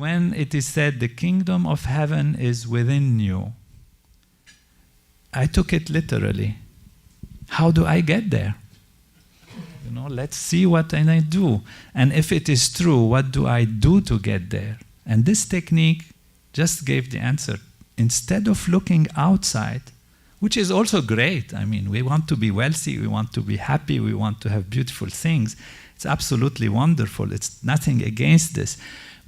When it is said the kingdom of heaven is within you, I took it literally. How do I get there? Let's see what I do. And if it is true, what do I do to get there? And this technique just gave the answer. Instead of looking outside, which is also great. I mean, we want to be wealthy, we want to be happy, we want to have beautiful things. It's absolutely wonderful. It's nothing against this.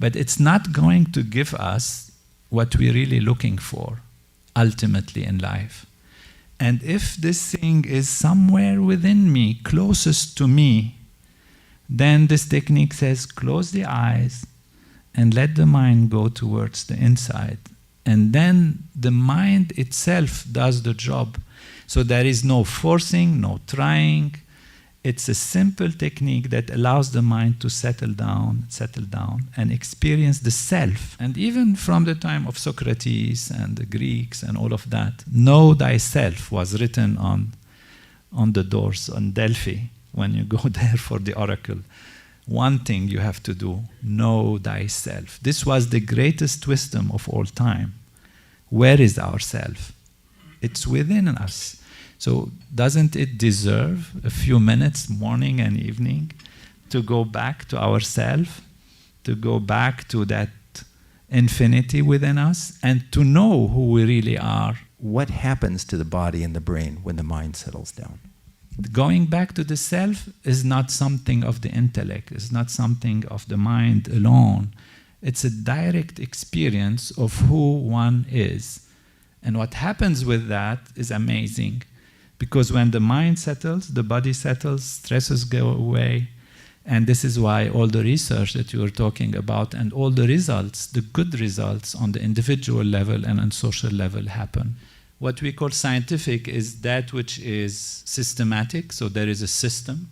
But it's not going to give us what we're really looking for, ultimately in life. And if this thing is somewhere within me, closest to me, then this technique says, close the eyes and let the mind go towards the inside. And then the mind itself does the job. So there is no forcing, no trying. It's a simple technique that allows the mind to settle down, and experience the self. And even from the time of Socrates and the Greeks and all of that, know thyself was written on the doors on Delphi when you go there for the oracle. One thing you have to do, know thyself. This was the greatest wisdom of all time. Where is our self? It's within us. So doesn't it deserve a few minutes, morning and evening, to go back to ourself, to go back to that infinity within us, and to know who we really are? What happens to the body and the brain when the mind settles down? Going back to the self is not something of the intellect, it's not something of the mind alone. It's a direct experience of who one is. And what happens with that is amazing. Because when the mind settles, the body settles, stresses go away. And this is why all the research that you were talking about and all the results, the good results on the individual level and on social level happen. What we call scientific is that which is systematic, so there is a system,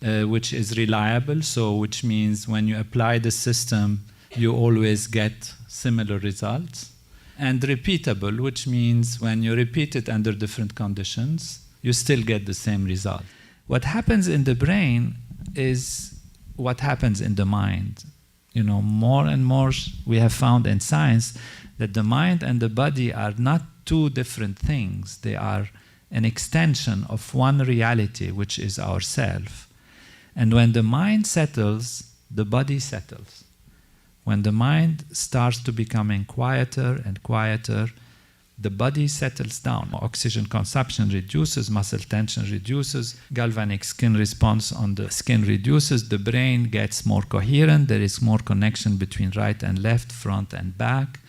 which is reliable, so which means when you apply the system, you always get similar results. And repeatable, which means when you repeat it under different conditions, you still get the same result. What happens in the brain is what happens in the mind. More and more we have found in science that the mind and the body are not two different things. They are an extension of one reality, which is ourself. And when the mind settles, the body settles. When the mind starts to becoming quieter and quieter, the body settles down. Oxygen consumption reduces, muscle tension reduces, galvanic skin response on the skin reduces, the brain gets more coherent, there is more connection between right and left, front and back,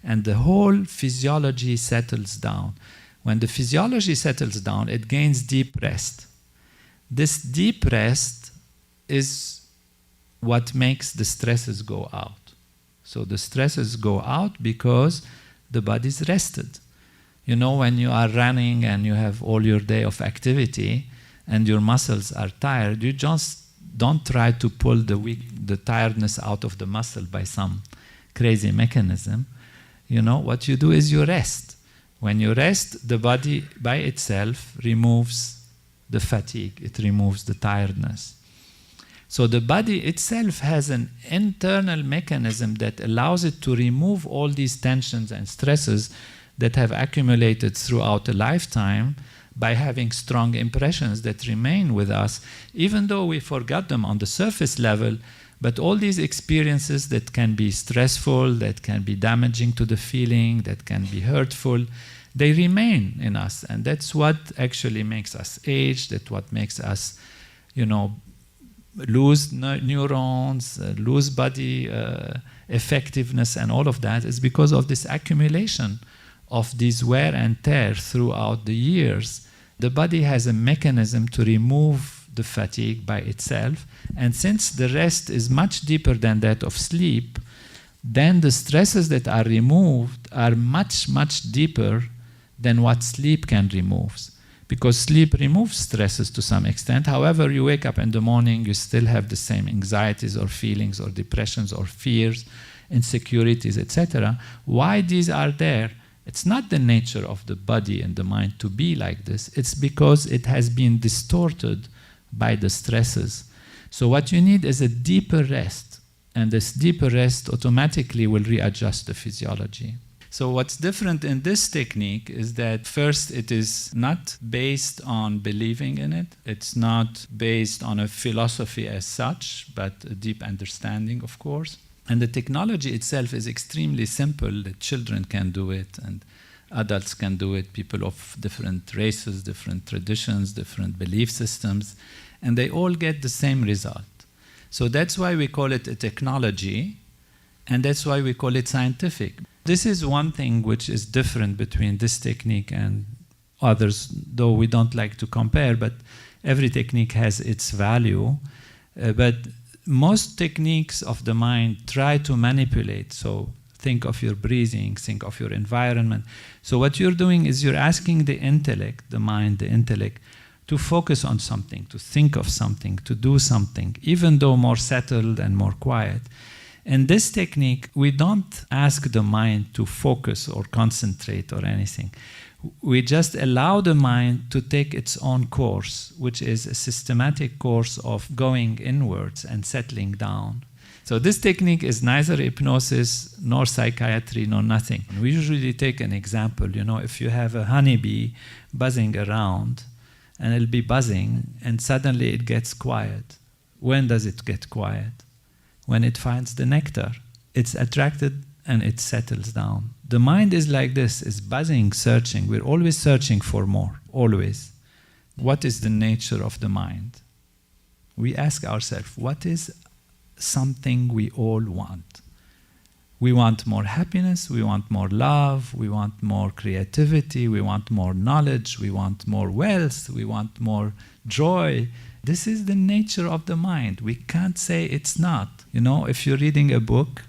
and the whole physiology settles down. When the physiology settles down, it gains deep rest. This deep rest is what makes the stresses go out. So the stresses go out because the body is rested. When you are running and you have all your day of activity and your muscles are tired, you just don't try to pull the tiredness out of the muscle by some crazy mechanism. What you do is you rest. When you rest, the body by itself removes the fatigue, it removes the tiredness. So the body itself has an internal mechanism that allows it to remove all these tensions and stresses that have accumulated throughout a lifetime by having strong impressions that remain with us, even though we forgot them on the surface level. But all these experiences that can be stressful, that can be damaging to the feeling, that can be hurtful, they remain in us. And that's what actually makes us age, that's what makes us, lose neurons, lose body effectiveness and all of that is because of this accumulation of these wear and tear throughout the years. The body has a mechanism to remove the fatigue by itself, and since the rest is much deeper than that of sleep, then the stresses that are removed are much, much deeper than what sleep can remove. Because sleep removes stresses to some extent. However, you wake up in the morning, you still have the same anxieties or feelings or depressions or fears, insecurities, etc. Why these are there? It's not the nature of the body and the mind to be like this. It's because it has been distorted by the stresses. So what you need is a deeper rest. And this deeper rest automatically will readjust the physiology. So what's different in this technique is that first, it is not based on believing in it. It's not based on a philosophy as such, but a deep understanding, of course. And the technology itself is extremely simple. The children can do it, and adults can do it, people of different races, different traditions, different belief systems, and they all get the same result. So that's why we call it a technology, and that's why we call it scientific. This is one thing which is different between this technique and others, though we don't like to compare, but every technique has its value. But most techniques of the mind try to manipulate. So think of your breathing, think of your environment. So what you're doing is you're asking the intellect, the mind, the intellect, to focus on something, to think of something, to do something, even though more settled and more quiet. In this technique, we don't ask the mind to focus or concentrate or anything. We just allow the mind to take its own course, which is a systematic course of going inwards and settling down. So this technique is neither hypnosis, nor psychiatry, nor nothing. We usually take an example. If you have a honeybee buzzing around, and it'll be buzzing, and suddenly it gets quiet. When does it get quiet? When it finds the nectar. It's attracted and it settles down. The mind is like this, is buzzing, searching. We're always searching for more, always. What is the nature of the mind? We ask ourselves, what is something we all want? We want more happiness, we want more love, we want more creativity, we want more knowledge, we want more wealth, we want more joy. This is the nature of the mind. We can't say it's not. If you're reading a book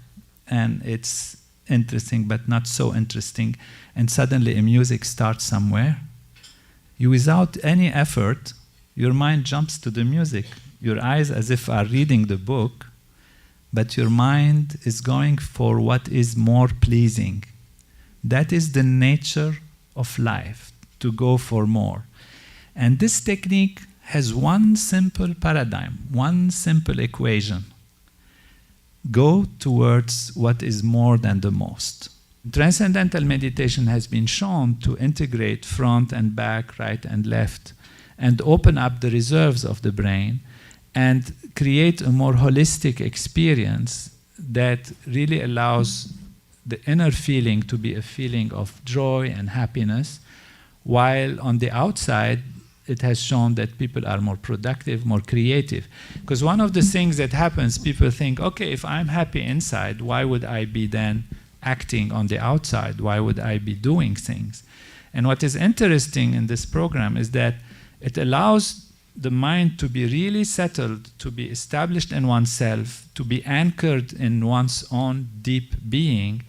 and it's interesting but not so interesting, and suddenly a music starts somewhere, you, without any effort, your mind jumps to the music. Your eyes as if are reading the book, but your mind is going for what is more pleasing. That is the nature of life, to go for more. And this technique has one simple paradigm, one simple equation. Go towards what is more than the most. Transcendental meditation has been shown to integrate front and back, right and left, and open up the reserves of the brain and create a more holistic experience that really allows the inner feeling to be a feeling of joy and happiness, while on the outside, it has shown that people are more productive, more creative. Because one of the things that happens, people think, okay, if I'm happy inside, why would I be then acting on the outside? Why would I be doing things? And what is interesting in this program is that it allows the mind to be really settled, to be established in oneself, to be anchored in one's own deep being,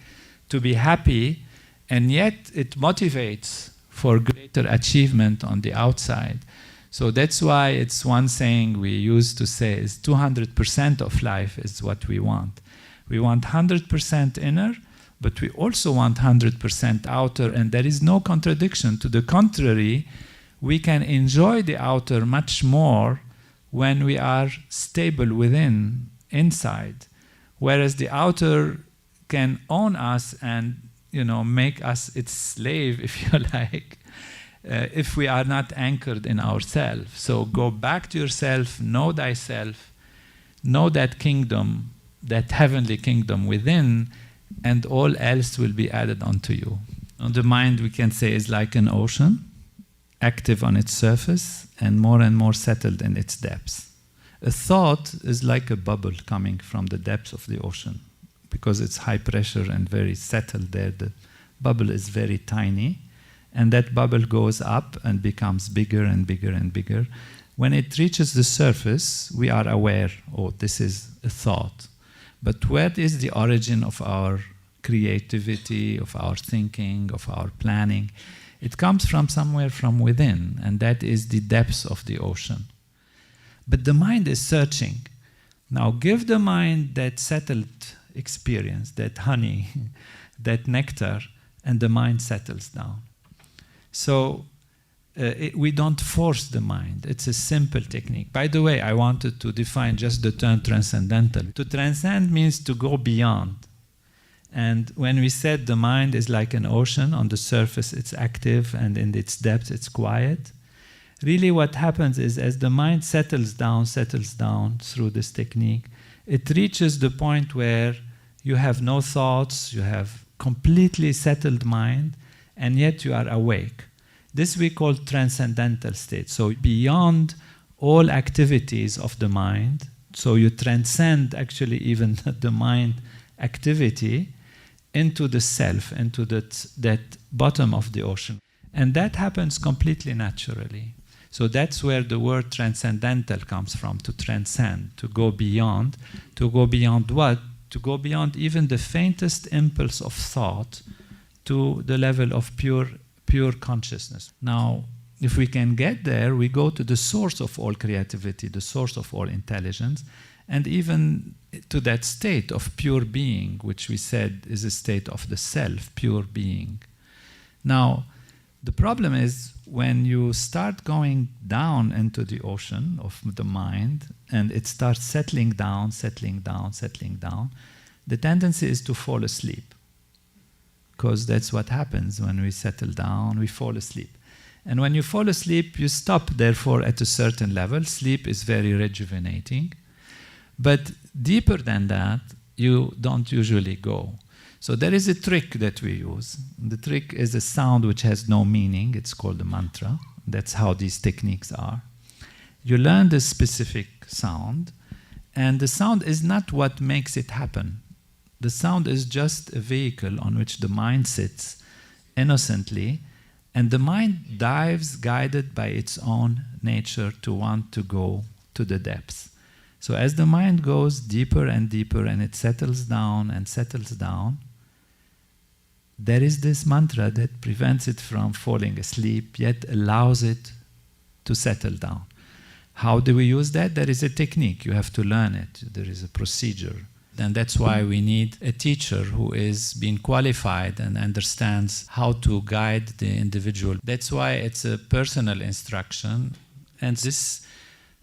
to be happy, and yet it motivates for greater achievement on the outside. So that's why it's one saying we used to say is 200% of life is what we want. We want 100% inner, but we also want 100% outer, and there is no contradiction. To the contrary, we can enjoy the outer much more when we are stable within, inside, whereas the outer can own us and make us its slave, if you like, if we are not anchored in ourselves. So go back to yourself, know thyself, know that kingdom, that heavenly kingdom within, and all else will be added onto you. And the mind, we can say, is like an ocean, active on its surface and more settled in its depths. A thought is like a bubble coming from the depths of the ocean. Because it's high pressure and very settled there, the bubble is very tiny, and that bubble goes up and becomes bigger and bigger and bigger. When it reaches the surface, we are aware, oh, this is a thought. But what is the origin of our creativity, of our thinking, of our planning? It comes from somewhere from within, and that is the depths of the ocean. But the mind is searching. Now give the mind that settled experience, that honey, that nectar, and the mind settles down. So We don't force the mind. It's a simple technique. By the way, I wanted to define just the term transcendental. To transcend means to go beyond. And when we said the mind is like an ocean, on the surface it's active and in its depth it's quiet. Really what happens is as the mind settles down through this technique, it reaches the point where you have no thoughts, you have completely settled mind, and yet you are awake. This we call transcendental state. So beyond all activities of the mind, so you transcend actually even the mind activity into the self, into that bottom of the ocean. And that happens completely naturally. So that's where the word transcendental comes from, to transcend, to go beyond. To go beyond what? To go beyond even the faintest impulse of thought to the level of pure consciousness. Now, if we can get there, we go to the source of all creativity, the source of all intelligence, and even to that state of pure being, which we said is a state of the self, pure being. Now, the problem is when you start going down into the ocean of the mind and it starts settling down, the tendency is to fall asleep. Because that's what happens when we settle down, we fall asleep. And when you fall asleep, you stop, therefore, at a certain level. Sleep is very rejuvenating. But deeper than that, you don't usually go. So there is a trick that we use. The trick is a sound which has no meaning. It's called a mantra. That's how these techniques are. You learn this specific sound, and the sound is not what makes it happen. The sound is just a vehicle on which the mind sits innocently, and the mind dives guided by its own nature to want to go to the depths. So as the mind goes deeper and deeper and it settles down, there is this mantra that prevents it from falling asleep, yet allows it to settle down. How do we use that? There is a technique. You have to learn it. There is a procedure. And that's why we need a teacher who is being qualified and understands how to guide the individual. That's why it's a personal instruction. And this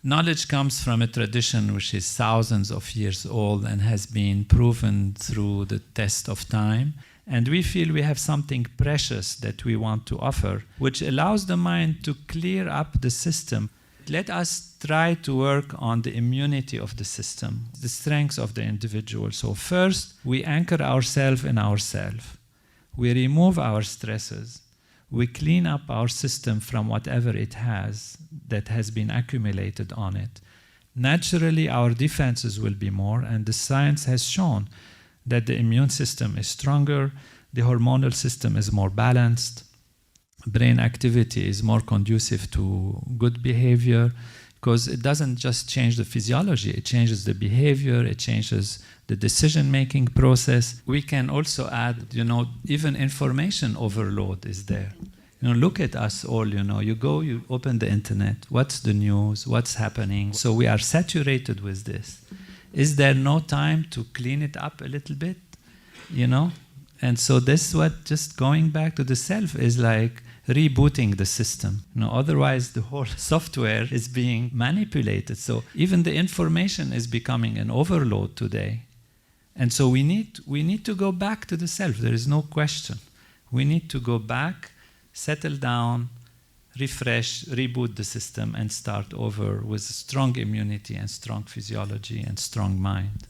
knowledge comes from a tradition which is thousands of years old and has been proven through the test of time. And we feel we have something precious that we want to offer, which allows the mind to clear up the system. Let us try to work on the immunity of the system, the strengths of the individual. So first, we anchor ourselves in ourselves. We remove our stresses. We clean up our system from whatever it has that has been accumulated on it. Naturally, our defenses will be more, and the science has shown that the immune system is stronger, the hormonal system is more balanced, brain activity is more conducive to good behavior, because it doesn't just change the physiology, it changes the behavior, it changes the decision-making process. We can also add, even information overload is there. Look at us all, you open the internet, what's the news, what's happening? So we are saturated with this. Is there no time to clean it up a little bit? And so this is what just going back to the self is like rebooting the system. Otherwise the whole software is being manipulated. So even the information is becoming an overload today. And so we need to go back to the self. There is no question. We need to go back, settle down, refresh, reboot the system, and start over with strong immunity and strong physiology and strong mind.